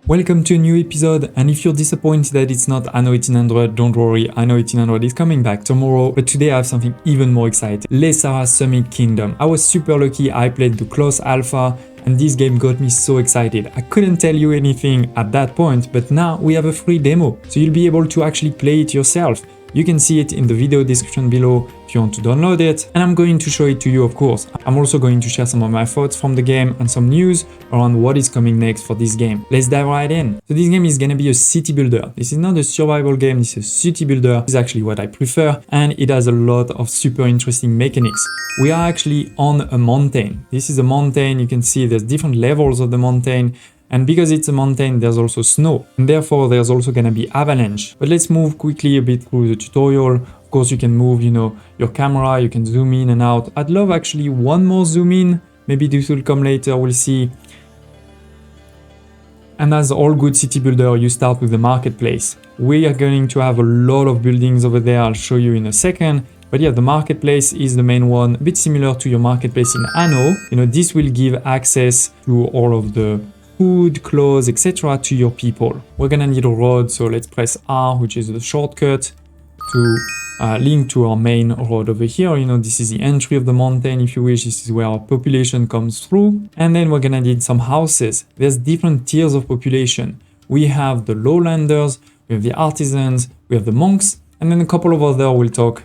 Welcome to a new episode, and if you're disappointed that it's not Anno 1800, don't worry, Anno 1800 is coming back tomorrow, but today I have something even more exciting. LAYSARA Summit Kingdom. I was super lucky, I played the closed alpha, and this game got me so excited. I couldn't tell you anything at that point, but now we have a free demo, so you'll be able to actually play it yourself. You can see it in the video description below if you want to download it, and I'm going to show it to you, of course. I'm also going to share some of my thoughts from the game and some news around what is coming next for this game. Let's dive right in. So this game is gonna be a city builder. This is not a survival game, this is a city builder. This is actually what I prefer, and it has a lot of super interesting mechanics. We are actually on a mountain. This is a mountain, you can see there's different levels of the mountain. And because it's a mountain, there's also snow, and therefore there's also gonna be avalanche. But let's move quickly a bit through the tutorial. Of course, you can move, your camera, you can zoom in and out. I'd love actually one more zoom in. Maybe this will come later, we'll see. And as all good city builder, you start with the marketplace. We are going to have a lot of buildings over there, I'll show you in a second. But yeah, the marketplace is the main one, a bit similar to your marketplace in Anno. This will give access to all of the food, clothes, etc. to your people. We're gonna need a road, so let's press R, which is the shortcut, to link to our main road over here. This is the entry of the mountain, if you wish. This is where our population comes through. And then we're gonna need some houses. There's different tiers of population. We have the lowlanders, we have the artisans, we have the monks, and then a couple of other we'll talk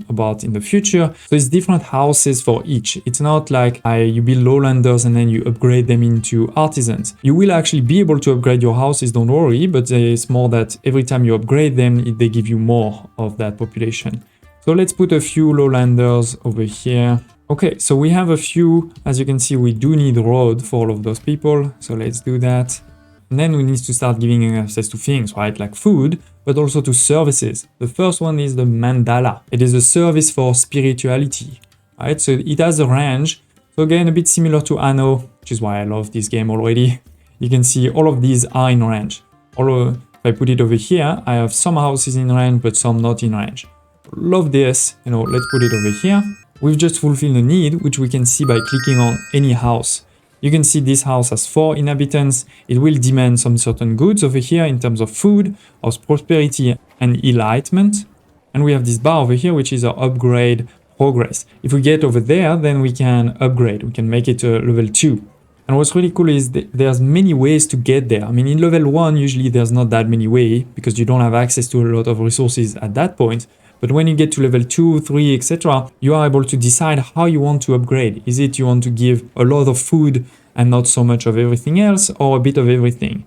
about in the future. So it's different houses for each. It's not like you build lowlanders and then you upgrade them into artisans. You will actually be able to upgrade your houses, don't worry, but it's more that every time you upgrade them, they give you more of that population. So let's put a few lowlanders over here. Okay, so we have a few. As you can see, we do need a road for all of those people. So let's do that. And then we need to start giving access to things, right? Like food, but also to services. The first one is the mandala. It is a service for spirituality, right? So it has a range. So again, a bit similar to Anno, which is why I love this game already. You can see all of these are in range. If I put it over here, I have some houses in range, but some not in range. Love this, let's put it over here. We've just fulfilled a need, which we can see by clicking on any house. You can see this house has 4 inhabitants. It will demand some certain goods over here in terms of food, of prosperity and enlightenment. And we have this bar over here, which is our upgrade progress. If we get over there, then we can upgrade. We can make it a level 2. And what's really cool is there's many ways to get there. I mean, in level 1, usually there's not that many ways because you don't have access to a lot of resources at that point. But when you get to level 2, 3, etc., you are able to decide how you want to upgrade. Is it you want to give a lot of food and not so much of everything else, or a bit of everything?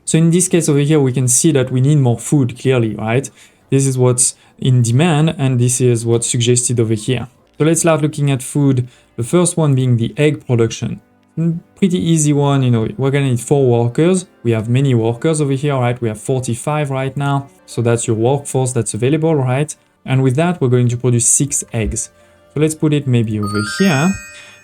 So in this case over here, we can see that we need more food, clearly, right? This is what's in demand, and this is what's suggested over here. So let's start looking at food. The first one being the egg production. Pretty easy one, we're gonna need 4 workers. We have many workers over here, right? We have 45 right now. So that's your workforce that's available, right? And with that, we're going to produce 6 eggs. So let's put it maybe over here.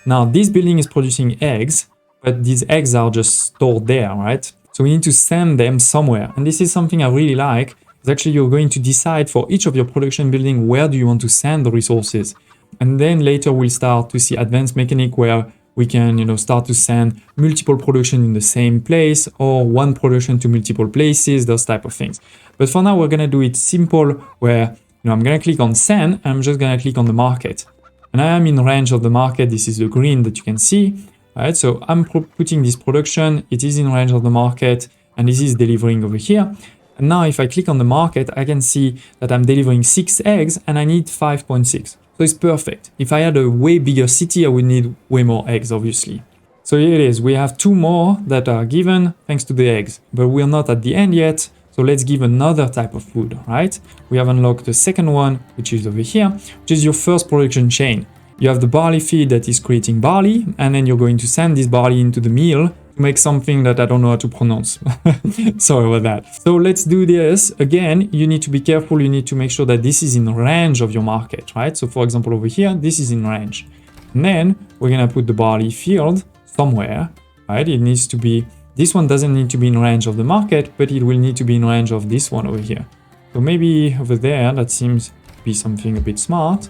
Now this building is producing eggs, but these eggs are just stored there, right? So we need to send them somewhere. And this is something I really like. It's actually you're going to decide for each of your production building, where do you want to send the resources? And then later we'll start to see advanced mechanic where we can, start to send multiple production in the same place or one production to multiple places, those type of things. But for now, we're going to do it simple where, I'm going to click on send and I'm just going to click on the market. And I am in range of the market. This is the green that you can see, right? So I'm putting this production. It is in range of the market and this is delivering over here. And now if I click on the market, I can see that I'm delivering 6 eggs and I need 5.6. So it's perfect. If I had a way bigger city, I would need way more eggs, obviously. So here it is. We have 2 more that are given thanks to the eggs, but we're not at the end yet. So let's give another type of food, right? We have unlocked the second one, which is over here, which is your first production chain. You have the barley feed that is creating barley, and then you're going to send this barley into the mill to make something that I don't know how to pronounce. Sorry about that. So let's do this. Again, you need to be careful. You need to make sure that this is in range of your market, right? So for example, over here, this is in range. And then we're going to put the barley field somewhere, right? It needs to be, this one doesn't need to be in range of the market, but it will need to be in range of this one over here. So maybe over there, that seems to be something a bit smart,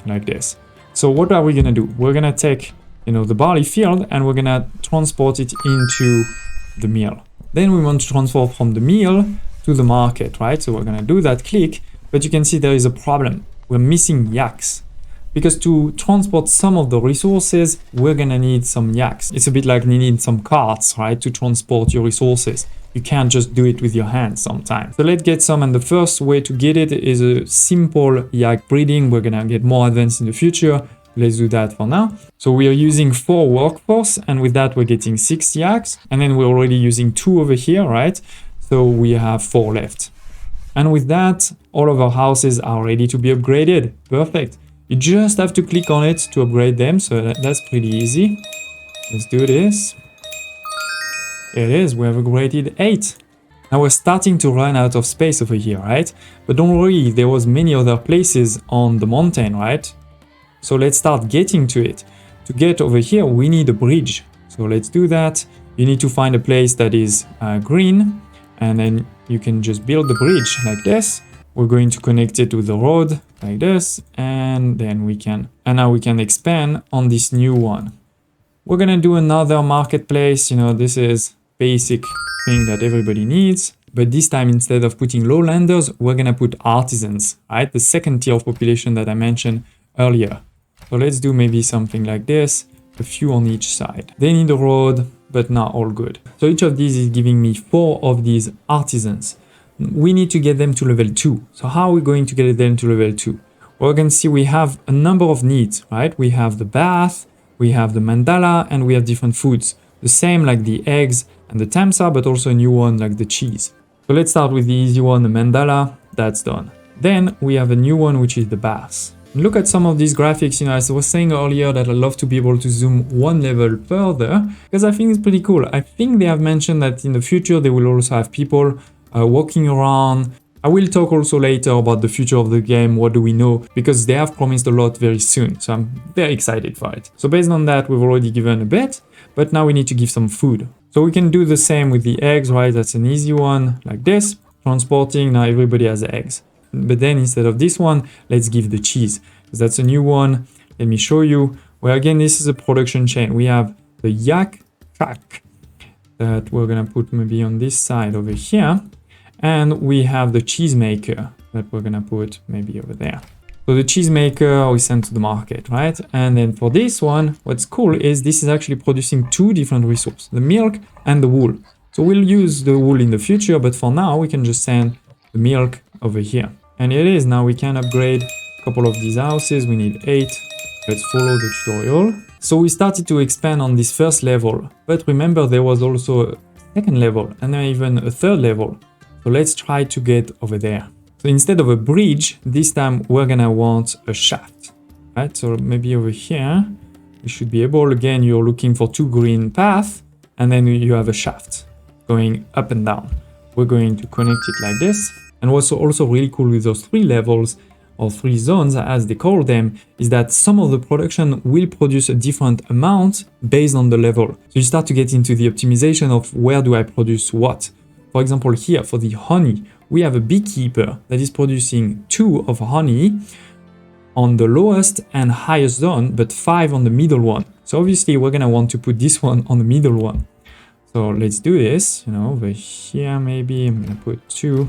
like this. So what are we going to do? We're going to take, the barley field and we're going to transport it into the mill. Then we want to transfer from the mill to the market, right? So we're gonna do that click, but you can see there is a problem. We're missing yaks. Because to transport some of the resources, we're gonna need some yaks. It's a bit like needing some carts, right, to transport your resources. You can't just do it with your hands sometimes. So let's get some, and the first way to get it is a simple yak breeding. We're gonna get more advanced in the future. Let's do that for now. So we are using 4 workforce, and with that we're getting 6 yaks, and then we're already using 2 over here, right? So we have 4 left. And with that, all of our houses are ready to be upgraded. Perfect. You just have to click on it to upgrade them, so that's pretty easy. Let's do this. Here it is, we have upgraded 8. Now we're starting to run out of space over here, right? But don't worry, there was many other places on the mountain, right? So let's start getting to it. To get over here, we need a bridge. So let's do that. You need to find a place that is green, and then you can just build the bridge like this. We're going to connect it to the road like this, and then now we can expand on this new one. We're gonna do another marketplace. You know, this is basic thing that everybody needs, but this time instead of putting lowlanders, we're gonna put artisans, right? The second tier of population that I mentioned earlier. So let's do maybe something like this, a few on each side. They need a road, but not all good. So each of these is giving me 4 of these artisans. We need to get them to level 2. So how are we going to get them to level 2? Well, you can see we have a number of needs, right? We have the bath, we have the mandala, and we have different foods. The same like the eggs and the tamsa, but also a new one like the cheese. So let's start with the easy one, the mandala. That's done. Then we have a new one, which is the bath. Look at some of these graphics. You know, as I was saying earlier, that I love to be able to zoom one level further because I think it's pretty cool. I think they have mentioned that in the future they will also have people walking around. I will talk also later about the future of the game, what do we know, because they have promised a lot very soon, so I'm very excited for it. So based on that, we've already given a bit, but now we need to give some food. So we can do the same with the eggs, right? That's an easy one, like this. Transporting, now everybody has eggs. But then instead of this one, let's give the cheese, because that's a new one. Let me show you. Well, again, this is a production chain. We have the yak track that we're gonna put maybe on this side over here. And we have the cheesemaker that we're gonna put maybe over there. So the cheesemaker we send to the market, right? And then for this one, what's cool is this is actually producing 2 different resources, the milk and the wool. So we'll use the wool in the future, but for now we can just send the milk over here. And it is, now we can upgrade a couple of these houses. We need 8. Let's follow the tutorial. So we started to expand on this first level, but remember there was also a second level and then even a third level. So let's try to get over there. So instead of a bridge, this time we're gonna want a shaft, right? So maybe over here, we should be able, again, you're looking for 2 green paths, and then you have a shaft going up and down. We're going to connect it like this. And what's also really cool with those 3 levels, or 3 zones as they call them, is that some of the production will produce a different amount based on the level. So you start to get into the optimization of where do I produce what. For example, here for the honey, we have a beekeeper that is producing 2 of honey on the lowest and highest zone, but 5 on the middle one. So obviously we're gonna want to put this one on the middle one. So let's do this, you know, over here maybe, I'm gonna put 2.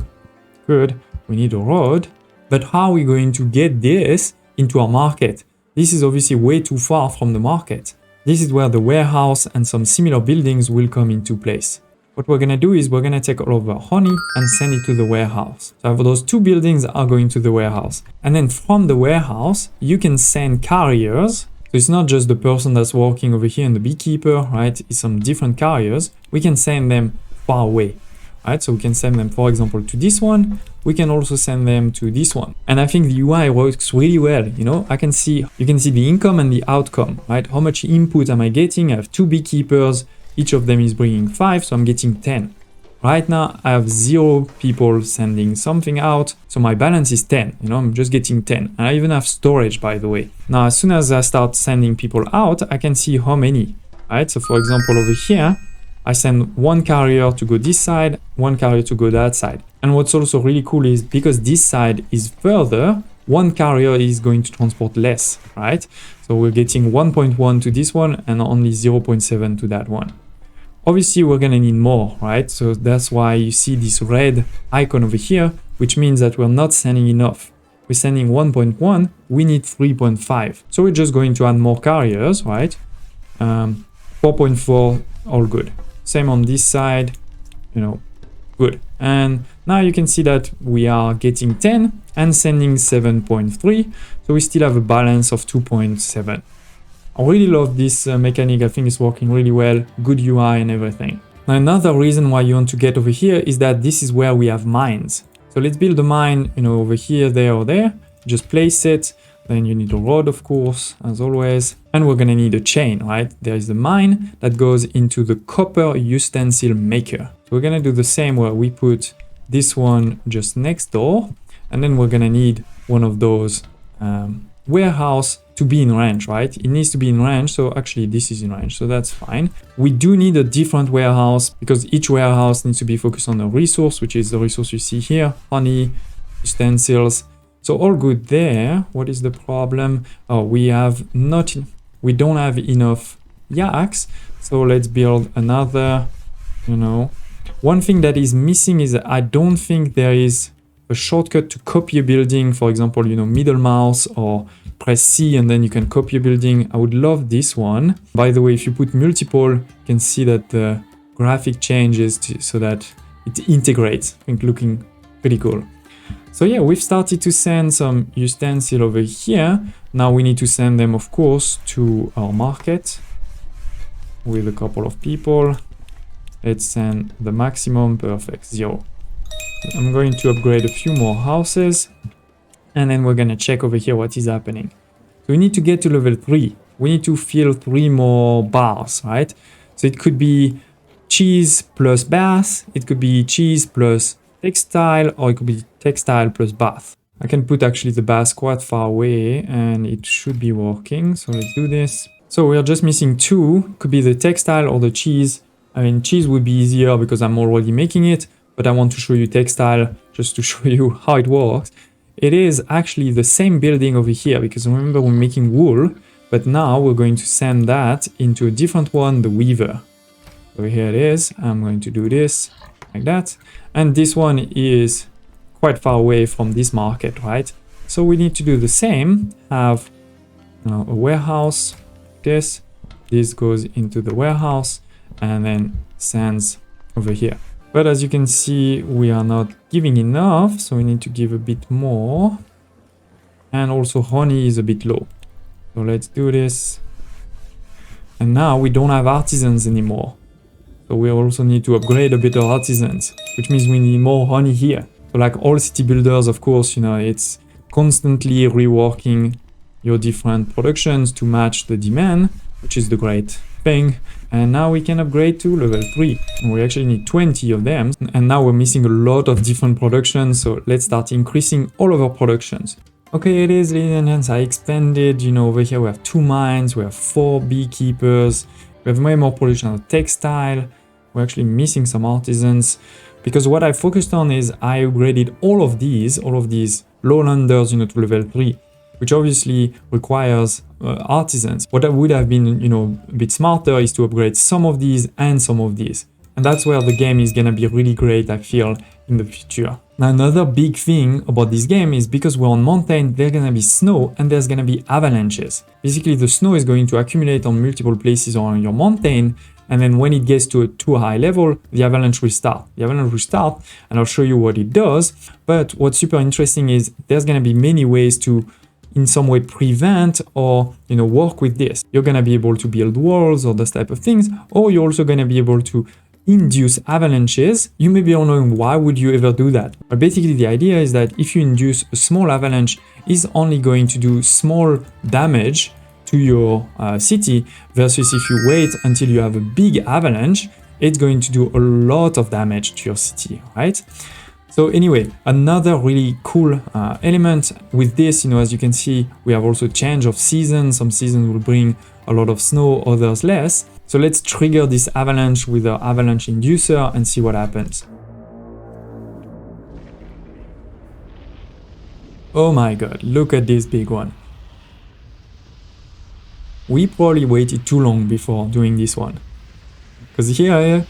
Good, we need a road. But how are we going to get this into our market? This is obviously way too far from the market. This is where the warehouse and some similar buildings will come into place. What we're gonna do is we're gonna take all of our honey and send it to the warehouse. So those 2 buildings are going to the warehouse. And then from the warehouse, you can send carriers. So it's not just the person that's working over here and the beekeeper, right? It's some different carriers. We can send them far away, right? So we can send them, for example, to this one. We can also send them to this one. And I think the UI works really well. You know, you can see the income and the outcome, right? How much input am I getting? I have 2 beekeepers. Each of them is bringing 5, so I'm getting 10. Right now, I have 0 people sending something out, so my balance is 10. You know, I'm just getting 10. And I even have storage, by the way. Now, as soon as I start sending people out, I can see how many, right? So for example, over here, I send 1 carrier to go this side, 1 carrier to go that side. And what's also really cool is because this side is further, 1 carrier is going to transport less, right? So we're getting 1.1 to this one and only 0.7 to that one. Obviously, we're gonna need more, right? So that's why you see this red icon over here, which means that we're not sending enough. We're sending 1.1, we need 3.5. So we're just going to add more carriers, right? 4.4, all good. Same on this side, you know, good. And now you can see that we are getting 10 and sending 7.3. So we still have a balance of 2.7. I really love this mechanic. I think it's working really well, good UI and everything. Now, another reason why you want to get over here is that this is where we have mines. So let's build a mine, you know, over here, there or there. Just place it. Then you need a rod, of course, as always. And we're gonna need a chain, right? There is the mine that goes into the copper utensil maker. So we're gonna do the same where we put this one just next door. And then we're gonna need one of those warehouse to be in range, right? It needs to be in range. So actually this is in range, so that's fine. We do need a different warehouse because each warehouse needs to be focused on a resource, which is the resource you see here, honey, utensils. So all good there. What is the problem? Oh, we don't have enough yaks. So let's build another, you know. One thing that is missing is I don't think there is a shortcut to copy a building. For example, you know, middle mouse or press C and then you can copy a building. I would love this one. By the way, if you put multiple, you can see that the graphic changes so that it integrates. I think looking pretty cool. So yeah, we've started to send some utensils over here. Now we need to send them, of course, to our market with a couple of people. Let's send the maximum, perfect, 0. I'm going to upgrade a few more houses and then we're gonna check over here what is happening. So we need to get to level 3. We need to fill 3 more bars, right? So it could be cheese plus bath, it could be cheese plus textile, or it could be textile plus bath. I can put actually the bath quite far away and it should be working. So let's do this. So we are just missing 2. Could be the textile or the cheese. I mean, cheese would be easier because I'm already making it, but I want to show you textile just to show you how it works. It is actually the same building over here because remember we're making wool, but now we're going to send that into a different one, the weaver. So here it is. I'm going to do this like that. And this one is quite far away from this market, right? So we need to do the same, have a warehouse, this goes into the warehouse and then sends over here. But as you can see, we are not giving enough, so we need to give a bit more. And also honey is a bit low. So let's do this. And now we don't have artisans anymore. So we also need to upgrade a bit of artisans, which means we need more honey here. So like all city builders, of course, you know, it's constantly reworking your different productions to match the demand, which is the great thing. And now we can upgrade to level 3. And we actually need 20 of them. And now we're missing a lot of different productions. So let's start increasing all of our productions. Okay, it is, ladies and gents, I expanded, you know, over here we have 2 mines, we have 4 beekeepers, we have way more production of textile. We're actually missing some artisans because what I focused on is I upgraded all of these lowlanders, you know, to level 3, which obviously requires artisans. What would have been, you know, a bit smarter is to upgrade some of these and some of these. And that's where the game is gonna be really great, I feel, in the future. Now, another big thing about this game is because we're on mountain, there's gonna be snow and there's gonna be avalanches. Basically, the snow is going to accumulate on multiple places on your mountain. And then when it gets to a too high level, the avalanche will start. The avalanche will start, and I'll show you what it does. But what's super interesting is there's gonna be many ways to, in some way, prevent or, you know, work with this. You're gonna be able to build walls or those type of things, or you're also gonna be able to induce avalanches. You may be wondering, why would you ever do that? But basically the idea is that if you induce a small avalanche, it's only going to do small damage to your city, versus if you wait until you have a big avalanche, it's going to do a lot of damage to your city, right? So anyway, another really cool element with this, you know, as you can see, we have also change of season. Some seasons will bring a lot of snow, others less. So let's trigger this avalanche with our avalanche inducer and see what happens. Oh my god, look at this big one. We probably waited too long before doing this one. because here,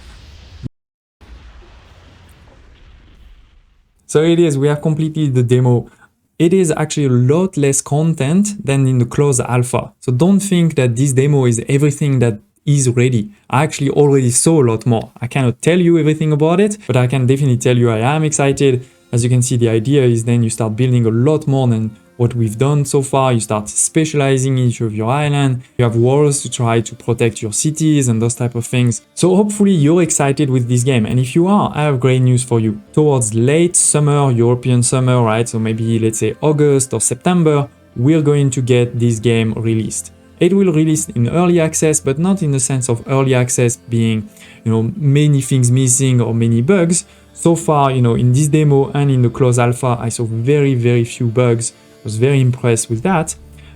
so it is, we have completed the demo. It is actually a lot less content than in the closed alpha. So don't think that this demo is everything that is ready. I actually already saw a lot more. I cannot tell you everything about it, but I can definitely tell you I am excited. As you can see, the idea is then you start building a lot more than what we've done so far. You start specializing in each of your island. You have walls to try to protect your cities and those type of things. So hopefully you're excited with this game. And if you are, I have great news for you. Towards late summer, European summer, right? So maybe let's say August or September, we're going to get this game released. It will release in early access, but not in the sense of early access being, many things missing or many bugs. So far, in this demo and in the closed alpha, I saw very, very few bugs. I was very impressed with that.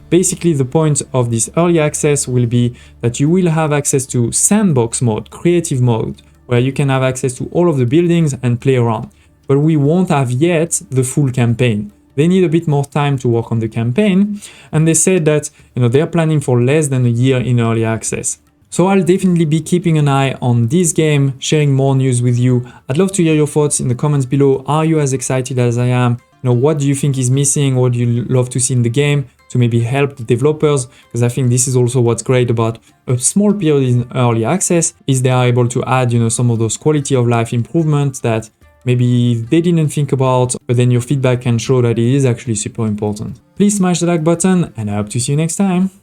Basically, the point of this early access will be that you will have access to sandbox mode, creative mode, where you can have access to all of the buildings and play around. But we won't have yet the full campaign. They need a bit more time to work on the campaign, and they said that they're planning for less than a year in early access. So I'll definitely be keeping an eye on this game, sharing more news with you. I'd love to hear your thoughts in the comments below. Are you as excited as I am? What do you think is missing? What do you love to see in the game to maybe help the developers? Because I think this is also what's great about a small period in early access is they are able to add, some of those quality of life improvements that maybe they didn't think about, but then your feedback can show that it is actually super important. Please smash the like button, and I hope to see you next time.